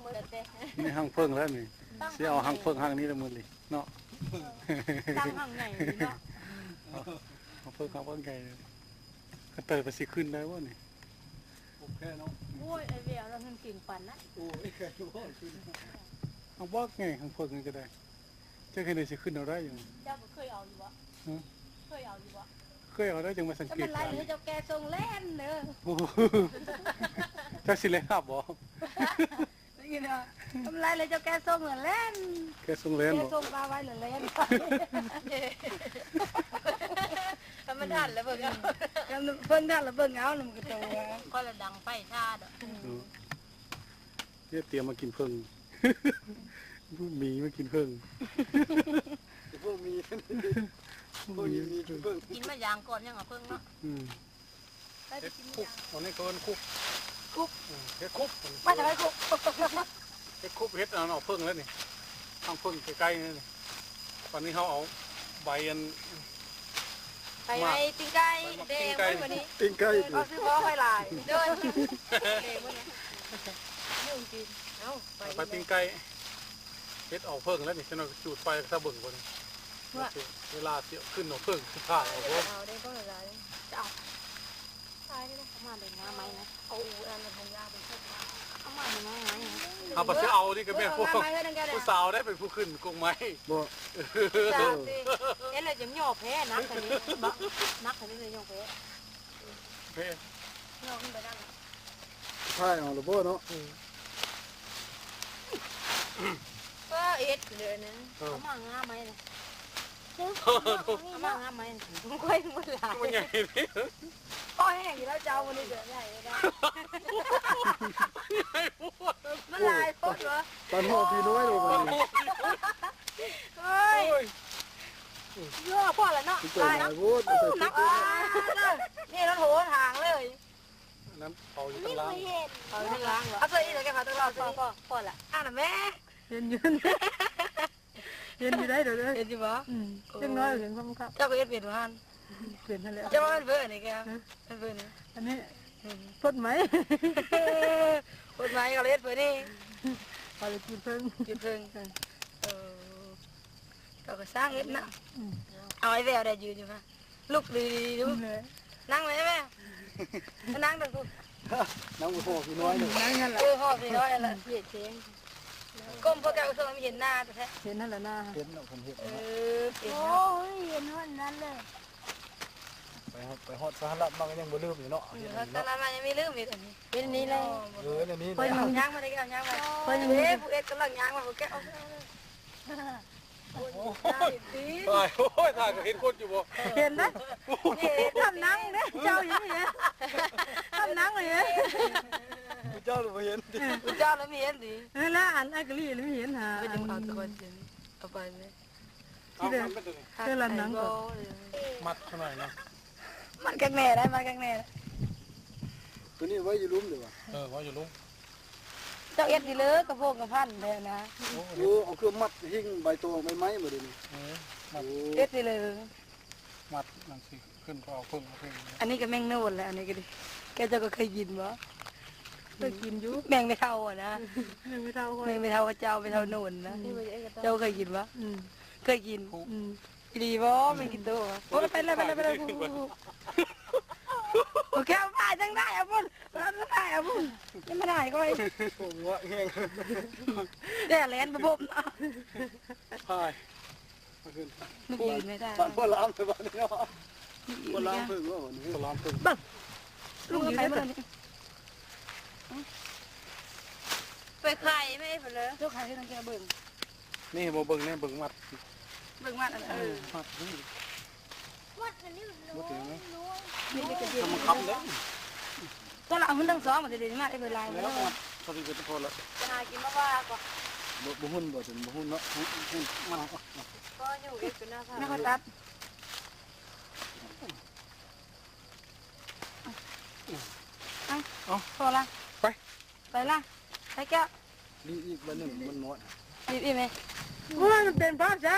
มือเตะ นี่ห้างเพิ่งแล้วนี่เสียเอาห้างเพิ่งห้างนี้ละมือเลยเนาะ ตั้งห้างใหญ่เนาะ ห้างเพิ่งไงก็เตยไปสิขึ้นได้วะนี่ โอเคเนาะ โอ้ยไอเวียเราเงินกิ่งปั่นนะ โอ้ยแค่รู้ว่าขึ้น เอาบอกไงห้างเพิ่งก็ได้จะเคยได้สิขึ้นเอาได้ยัง เจ้าเคยเอาอยู่วะเคยเอาอยู่วะ เคยเอาได้จังมาสัง ถ้า เก มั ต นไล่ การ หรือเจ้าแกทรงเล่นเด้อ โอ้จักสิเลยครับบ่ ได้ยินเหรอทำไรเลยเจ้าแกทรงเหมือนเล่น แกส่งเล่น แก บ่ ทรงปลาไว้เหมือนเล่นถ้ามันดันแล้วเบิ่งเอาเพิ่นดันแล้วเบิ่งเอาแล้วมันก็ตัวก็ละดังไฟชาดอ่ะ เนี่ยเตรียมมากินเพิ่งมีมากินเพิ่ง พวกมีพวกมีเพิ่ง กินมายางก่อนยังเอาเพิ่งเนาะ เฮ็ดคุกวันนี้เกินคุกเฮ็ดคุก มาจากไหนคุก เฮ็ดคุกเฮ็ดเอาเพิ่งแล้วนี่ทางเพิ่งใกล้ๆนี่ตอนนี้เขาเอาใบอัน ไปไอ้ติ้งไก่แดงไว้กว่านี้ ตีนไก่ เอาซื้อบ่ไฟลายเดินแดงมื้อนี้ยุ่งจริงเอ้า ไปปิ้งไก่เฮ็ดเอาเพิ่งแล้วนี่ฉันเอาจูดไฟซะเบิ่งบ่นี่เวลาเสียขึ้นเอาเพิ่งสุดท้ายเอาบ่ เอาได้ก็หลายจะเอาตายได้ประมาณได้งาไหมนะเอาอันนั้นทางยาเป็นเพิ่นเอามาได้งาไหม เอาบ่สิเอานี่ก็แม่นพวกผู้สาวได้เป็นผู้ขึ้นกงไม้ บ่ จ้าสิเอ็นเลยจะย่อแพ้นักอันนี้บ่นักอันนี้เลยย่อแพ้ เฮ้ย ย่อขึ้นไปนั่น ใช่เอาละบ่เนาะ ก็เอ็ดเลยนะเอามางาไหมนะเอามางาไหมค่อยมันหลาย มันใหญ่นี่ ก็แห้งอยู่แล้วเจ้าวันนี้เดือดได้ได้มันลายพดเหรอ ตอนหัวพี่น้อยเลยวันนี้ เฮ้ยเยอะพอแล้วเนาะ เกิดอะไรพูด นักนี่รถโหทางเลย น้ำเอาอยู่ข้างล่าง เอาที่ล้างเหรอเอาตัวนี้เลยแกพาตัวเราพอละอ่ะนะแม่ เห็นยืนเห็นอยู่ได้เดี๋ยวเลย เห็นจิบ่ จังน้อยเห็นความครับ เจ้าก็เอ็ดเปลี่ยนบ้าน เปลี่ยนให้แล้ว เจ้าว่าเป็นเบอร์นี่แกเป็นเบอร์นี่ อันนี้พดไหม คนไม้ก็เอ็ดเบอร์นี่ พอจะกินเพิ่ง จุดเพิ่งก็สร้างเอ็ดนะเอาไอ้แววได้ยืนอยู่ป่ะลุกดีดูนั่งไหมแม่นั่งตรงกู น้องหัวพี่น้อยเลย นั่งกันละ พ่อพี่น้อยละเสียเสียงก้มพวกแกก็ไม่เห็นหน้าแต่แท้ เห็นนั่นแหละหน้า เห็นเนาะผมเห็น โอ้ยเห็นวันนั้นเลย ไปฮอดสหรัฐบางก็ยังบ่ลืมอยู่เนาะ ตอนนั้นมันยังไม่ลืมอีกอันนี้เป็นนี้เลย อันนี้ เพิ่นย่างมาได้แก้วย่างมาเพิ่นเด้ผู้เอ็ดกำลังย่างมาผู้แก้ว โอ้ยถ่ายก็เห็นคนอยู่บ่ เห็นนะทำนังเนี่ยเจ้าอย่างนี้ทำนังเลย เจ้าหรือบ่เห็น ผู้เจ้าแล้วมีเห็นดิ นี่ละอันอักลีไม่เห็นหา ไปดึงเอาตะวันเอาไปเลย เอามันเป็นตัวนี้ เพื่อลันนังก่อน มัดเท่าไหร่นะ มันกังแน่ได้มากังแน่ ตัวนี้ไว้อยู่ลุ่มดีกว่า ว่าอยู่ลุง เจ้าเอ็ดดีเลยกระโปงกระพันเลยนะ ดูเอาเครื่องมัดหิ้งใบตองใบไม้มาดินี่ เอ็ดดีเลย มัดนั่นสิขึ้นก็เอาเพิ่งเอาเพิ่ง อันนี้ก็แมงโน่นแหละอันนี้ก็ดิแกเจ้าก็เคยกินบ่ เคยกินอยู่ แมงไม่เท่าอ่ะนะ ไม่เท่าคน แมงไม่เท่ากับเจ้าไม่เท่าโน่นนะเจ้าเคยกินบ่เคยกินดีบ่ไม่กินตัวโอ้ไปเลยโอเคเอาได้จังได้เอาพุ่นได้เอาพุ่นยังไม่ได้ก็ไอ้ ผมว่าแห้ง แต่แลนบ่มนะ พาย มันยืนไม่ได้ บ้านพ่อล้างไปบ้านนี้เนาะพ่อล้างเพิ่งว่าวันนี้ สลามเพิ่ง ลูกไปเมื่อนี้ไปไข่ไม่ไปเลยลูกไข่ให้ทางแกเบิ่ง นี่บ่เบิ่งเนี่ยเบิ่งมัด เบิ่งมาอันนั้น มัดนี่ วัดอันนี้ บ่ถึงนะ นี่ก็จะเดียว มันค้ำเด้อ ก็เราเอามันทั้งสองมาเดี๋ยวนี้มาได้เวลา แล้ แล้ว ว มัดพอดีก็พอแล้ว จะหากินมาว่าก่อน บ่หุ่นบ่ถึงบ่หุ่นเนาะหุ่นมัน ก็อยู่เอ็ดเป็นหน้าค่ะไม่ค่อยตัดเอาพอละไปละไปแก้ว ดีอีกบันหนึ่งมันน้อย อีกไหม ว่ามันเป็นภาพช้า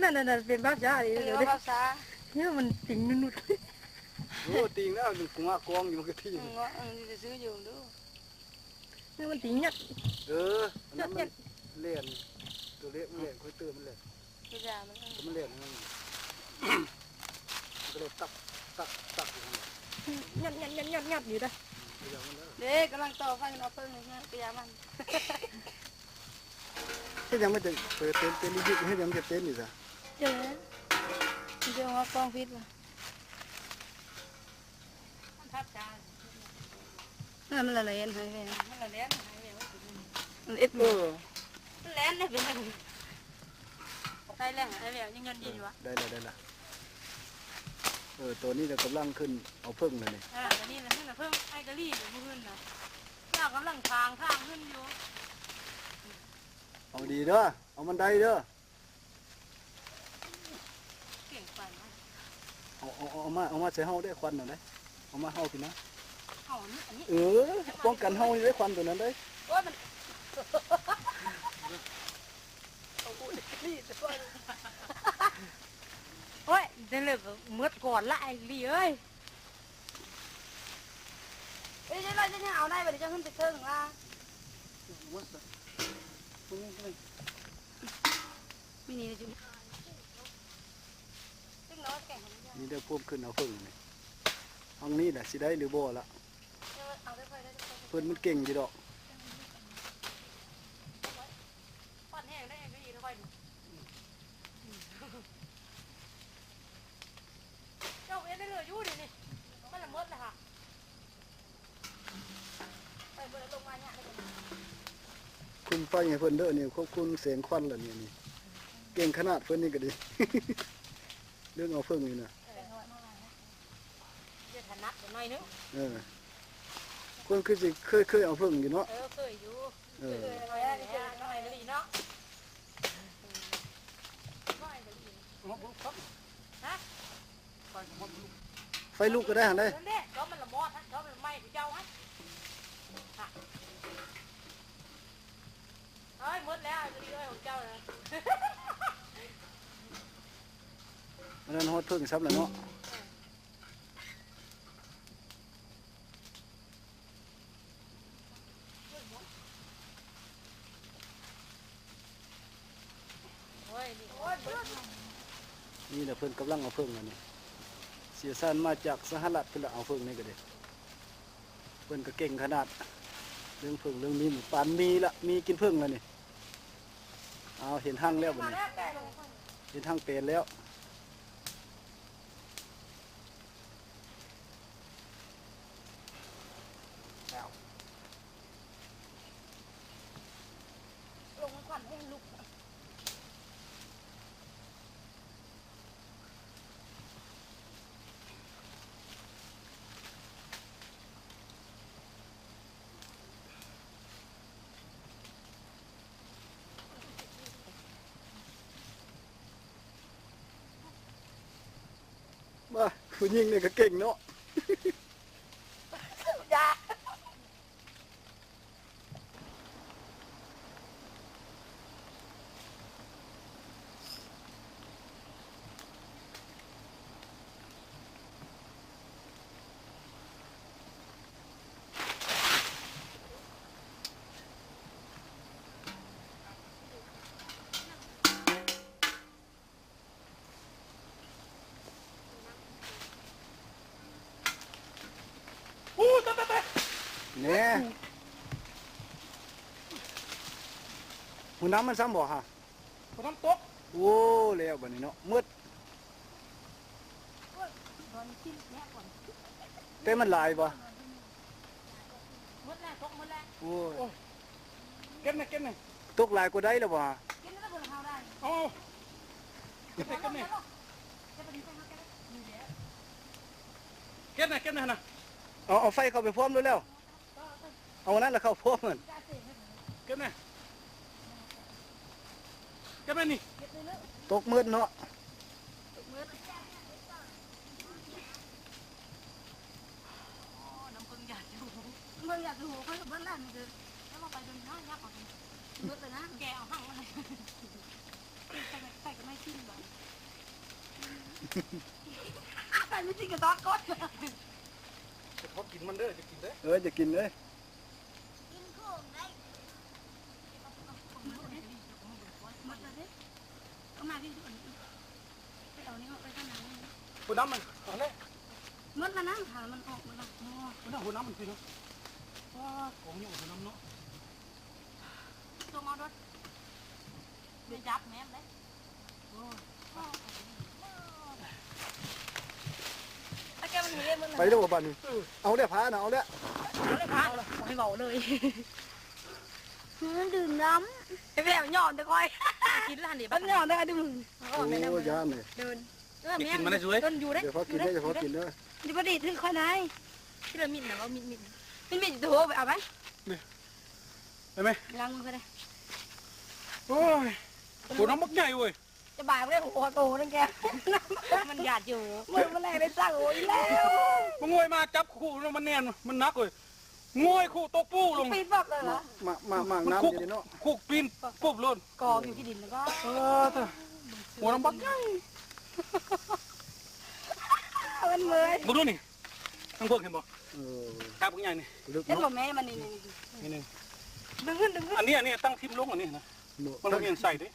นั่นเป็นภาพช้าดิ เดี๋ เดี๋ ย ยว ว ภาษา เนี่ยมันติ่งนุ่น โอ้ติงแล้วถึงกงกองอยู่มันก็ที่ จะซื้ออยู่ดู นี่มันตีหยัด อันนั้นมันเลี่ยนตัวเล็กมันเลี่ยนค่อยเติมมันเลี่ยน พี่จ๋ามัน มันเลี่ยนนั่นก็เลยตักอยู่นั่นแหละ หยัดอยู่ได้ อย่างนั้นแล้ว เด็กกำลังต่อไฟเอาเพิ่งเลยนะพี่จ๋ามัน ที่ยังไม่จะเปิดเต้นนิดๆให้ยังจะเต้นอยู่จ้ะ เจอว่ากองพิษว่ะนั่นมันละเลนหายไปมันละเลนหายไปมันเอ็ดมือมันเลนได้เป็นอะไรได้แล้วหายไปยังเงินดีอยู่วะ ได้ละตัวนี้จะกำลังขึ้นเอาเพิ่งเลยนี่ อันนี้นะนี่นะเพิ่งไอ้กะลี่อยู่ขึ้นนะเรากำลังทางขึ้นอยู่ เอาดีเด้อเอามันได้เด้อ เก่งไปนะ เอามาใส่เฮาได้ควันหน่อยได้เอามาเฮาพี่นะ เอาอันนี้ ป้องกันเฮาได้ควันตัวนั้นได้ โอ้ยมันโอ้ยเดี๋ยวเลยมืดก่อนละไอ้ลี่เอ้ยเอ้ยเราจะเอาได้ไปเดี๋ยวจะขึ้นไปเทิงละไม่นี่เลยจุ๊บซึ่งน้อยแก่ง นี่ได้พวกขึ้นเอาเพิ่งนี่ห้องนี้แหละสิได้หรือบ่ละ เอาได้ค่อยได้ เพิ่นมันเก่งอยู่ดอก ป้อนแห้งได้ก็ดีค่อยเจ้าเอ็นได้เลยยู่ดินี่มันละมดเลยค่ะไปเบอร์ลงมาเนี่ยได้กัน คุณไฟให้เพิ่นเด้อนี่ควบคุมเสียงควันล่ะนี่เก่งขนาดเพิ่นนี่ก็ดี เรื่องเอาเพิ่งนี่นะ จะถนัดหน่อยนึง คนคือสิเคยเอาเพิ่งอยู่เนาะ เคยอยู่ เออ เคยหน่อยเลยเนาะน้อยเลยฮะ ไฟลูกก็ได้หันได้ นั่นแหละเขามันละมอดฮะเขามันไหม้ผู้เจ้าฮะเฮ้ยมดแล้วจะดีด้วยของเจ้าเลย อันนั้นฮอดเพิ่งซับแล้วเนาะ โอ้ยนี่โอ้ย นี่แหละเพิ่นกำลังเอาเพิ่งอันนี้เสียสันมาจากสหรัฐเพิ่นละเอาเพิ่งนี่ก็ได้เพิ่นก็เก่งขนาดเรื่องเพิ่งเรื่องมีปานมีละมีกินเพิ่งแล้วนี่เอาเห็นหั่งแล้วบัดนี้เห็นหั่งเป็นแล้ว ลงก่อนให้ลุกว่าผู้หญิงนี่ก็เก่งเนาะ จ้า เนี่ยหูน้ำมันซ้ำบ่ฮะ คนน้ำตก โอ้แล้วบัดนี้เนาะมืด ตอนกินแม่ก่อน แต่มันหลายบ่ มดแล้วตกมดแล้ว โอ้ย เก็บหน่อยเก็บหน่อย ตกหลายกว่าได้แล้วบ่ฮะ กินแล้วก็บนเขาได้ เอาเก็บหน่อยเก็บหน่อย จะไปดีไปเขาแกมีแล้ว เก็บหน่อยเก็บหน่อยนะ เอาไฟเข้าไปพร้อมด้วยแล้วเอาอันนั้นแล้วเข้าพร้อมมัน เก็บหน่อยเก็บหน่อยนี่ ตกมืดเนาะ น้ำพึ่งอยากดูเมื่ออยากดูเพิ่งเบิ้ลแล้วมันจะแล้วเราไปจนห้ายักษ์ออกเบิ้ลเลยนะแกเอาหั่งมาเลยใส่ก็ไม่ขึ้นแบบใส่ไม่จริงกับตอนก้น จะทอดกินมันเด้อจะกินเด้อ จะกินเลย กินข้าว น้ำมันเอาเลย มันละนั่งหามันออกมันละ มันน่าหัวน้ำมันสิเนาะว้าของอยู่หัวน้ำเนาะ ตัวงอรถไปจับแม่เลยถ้าแกมันมีเล่มมัน ไปเด้อบ่บัดนี้เอาเด้อพานะเอาเด้อ เลยพาให้เบาเลย มันดื่มน้ ไอ้แมวหย่อนตะคอยกินละหันดิบ้านหย่อนตะคอยดึง โอ้ยามเลย เดิน มีกินมันได้สวย ต้นอยู่ได้ เดี๋ยวพอกินได้เดี๋ยวพอกินเด้อ ดิบดีถึงคอยไหนที่เรามินนะว่ามินตัวไปเอาไหม ได้ไหม ล้างมือได้ โอ้ยหัวน้ำมักใหญ่เว้ย จะบ่ายไม่ได้หัวโตนั่นแกมันหยาดอยู่มือมันแรงได้สั่งโอ้ยแล้ว มันงวยมาจับคู่แล้วมันแน่นมันนักเลยงวยคู่ตกปูลง ปีนบอกเลยเหรอ มาน้ำเดี๋ยวเนาะ คู่ปีนปุ๊บล้น กองอยู่ที่ดินแล้วก็ หัวน้ำมักใหญ่ มันเมย มาดูนี่ทั้งพวกเห็นบ่ จับมักใหญ่นี่ ลึก เจ้า เนาะ ของแม่มันนี่ นี่ ดึงขึ้น อันนี้ตั้งทิมลงอันนี้นะมันต้องเรียนใส่ดิ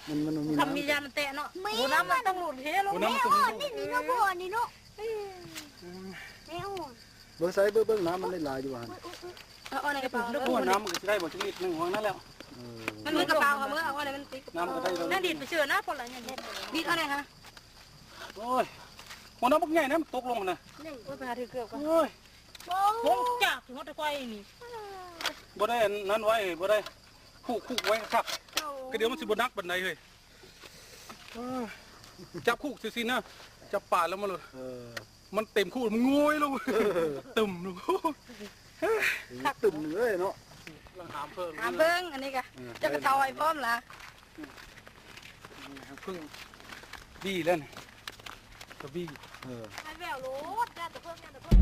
มันมี ทำมียามันแตะเนาะหัวน้ำมันต้องหลุดเฮ้ลง หัวน้ำมันต้อง ำนี่นี่เนาะพ่อนี่เนาะแมว เบิ่งใส่เบิ่งน้ำมันได้หลายอยู่หั่น เอาในกระเป๋า หัวน้ำมันก็จะได้บ่ชนิดหนึ่งของนั้นแล้ว มันเหมือนกระเป๋าค่ะเมื่อเอาอะไรมันติด น้ำก็ได้แล้ว น่าดีดไปเชื่อนะพอละเนี่ยดีดอะไรคะ โอ้ยหัวน้ำมักใหญ่นะมันตกลงนะ ไปหาถือเกลือก่อน โอ้ย โอ้จากถึงหัวตะไคร้นี่ บ่ได้นั้นไว้บ่ได้คู่ไว้ครับก็เดี๋ยวมันสิบ่นักบันไดเฮ้ยจับคู่สินะจับป่าแล้วมาเลยมันเต็มคู่มันงวยลงตึมลง ตึมเลยเนาะ หามเพิ่ง หาเบิ้งอันนี้กะจะกระเทาไอ้พร้อมล่ะ เพิ่งดีแล้วนี่กระบี่ ไอ้แววโลดแต่เพิ่ง